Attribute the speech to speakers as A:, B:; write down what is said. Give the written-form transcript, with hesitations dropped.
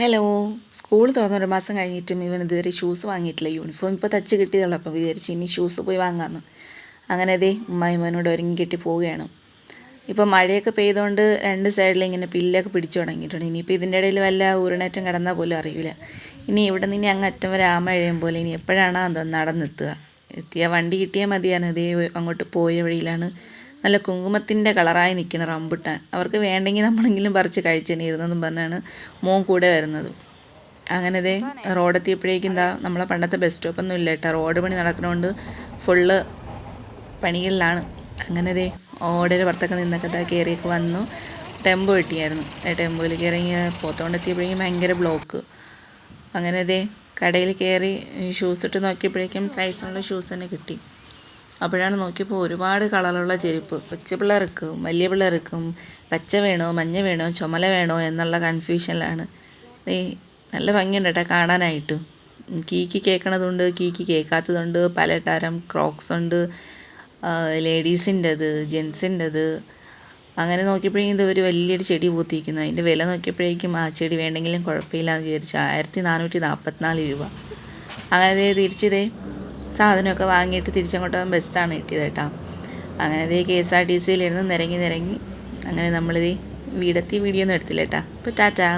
A: Hello. School തുറന്ന് ഒരു മാസം കഴിഞ്ഞിട്ടും ഇവൻ ഇതുവരെ ഷൂസ് വാങ്ങിയിട്ടില്ല. യൂണിഫോം ഇപ്പോൾ തച്ച് കിട്ടിയതുള്ളൂ. അപ്പോൾ വിചാരിച്ച് ഇനി ഷൂസ് പോയി വാങ്ങാമെന്ന്. അങ്ങനെ അതേ ഉമ്മായിമ്മനോട് ഒരുങ്ങി കെട്ടി പോവുകയാണ്. ഇപ്പോൾ മഴയൊക്കെ പെയ്തുകൊണ്ട് രണ്ട് സൈഡിൽ ഇങ്ങനെ പില്ലൊക്കെ പിടിച്ചു തുടങ്ങിയിട്ടുണ്ട്. ഇനിയിപ്പോൾ ഇതിൻ്റെ ഇടയിൽ വല്ല ഊരണേറ്റം കിടന്നാൽ പോലും അറിയില്ല. ഇനി ഇവിടെ നിന്ന് അങ്ങ് അറ്റം വരെ ആ മഴയും പോലെ ഇനി എപ്പോഴാണ് അത് നടന്നെത്തുക. എത്തിയ വണ്ടി കിട്ടിയാൽ മതിയാണ്. ഇതേ അങ്ങോട്ട് പോയ വഴിയിലാണ് നല്ല കുങ്കുമത്തിൻ്റെ കളറായി നിൽക്കുന്ന റംബുട്ടാൻ. അവർക്ക് വേണ്ടെങ്കിൽ നമ്മളെങ്കിലും പറിച്ച് കഴിച്ചേനെ ഇരുന്നെന്നും പറഞ്ഞാണ് മോൻ കൂടെ വരുന്നത്. അങ്ങനെ ദേ റോഡെത്തിയപ്പോഴേക്കും നമ്മളെ പണ്ടത്തെ ബസ് സ്റ്റോപ്പൊന്നും ഇല്ല കേട്ടോ. റോഡ് പണി നടക്കുന്നതുകൊണ്ട് ഫുള്ള് പണികളിലാണ്. അങ്ങനെ ദേ ഓടൊരു പുറത്തൊക്കെ നിന്നൊക്കെ കയറിയൊക്കെ വന്നു. ടെമ്പോ കിട്ടിയായിരുന്നു. ടെമ്പോയിൽ കയറി പോത്തോണ്ടെത്തിയപ്പോഴേക്കും ഭയങ്കര ബ്ലോക്ക്. അങ്ങനെ ദേ കടയിൽ കയറി ഷൂസ് ഇട്ട് നോക്കിയപ്പോഴേക്കും സൈസിനുള്ള ഷൂസ് തന്നെ കിട്ടി. അപ്പോഴാണ് നോക്കിയപ്പോൾ ഒരുപാട് കളറുള്ള ചെരുപ്പ്. കൊച്ചു പിള്ളേർക്കും വലിയ പിള്ളേർക്കും പച്ച വേണോ മഞ്ഞ വേണോ ചുമല വേണോ എന്നുള്ള കൺഫ്യൂഷനിലാണ്. നല്ല ഭംഗിയുണ്ട് കേട്ടോ കാണാനായിട്ട്. കീക്ക് കേൾക്കണതുണ്ട്, കീക്ക് കേൾക്കാത്തതുണ്ട്. പല തരം ക്രോക്സ് ഉണ്ട്, ലേഡീസിൻ്റെത്, ജെൻസിൻ്റെത്. അങ്ങനെ നോക്കിയപ്പോഴേക്കും ഇത് ഒരു വലിയൊരു ചെടി പൂത്തിയിരിക്കുന്നു. അതിൻ്റെ വില നോക്കിയപ്പോഴേക്കും ആ ചെടി വേണ്ടെങ്കിലും കുഴപ്പമില്ല എന്ന് വിചാരിച്ചു. 1444 രൂപ. അങ്ങനെ തിരിച്ചതേ സാധനമൊക്കെ വാങ്ങിയിട്ട് തിരിച്ചങ്ങോട്ട് ബസ്സാണ് കിട്ടിയത് കേട്ടോ. അങ്ങനെ ഇതേ KSRTCയിലിരുന്ന് നിരങ്ങി അങ്ങനെ നമ്മളിത് വീടെത്തി. വീഡിയോ ഒന്നും എടുത്തില്ല കേട്ടോ. അപ്പോൾ ടാറ്റാ.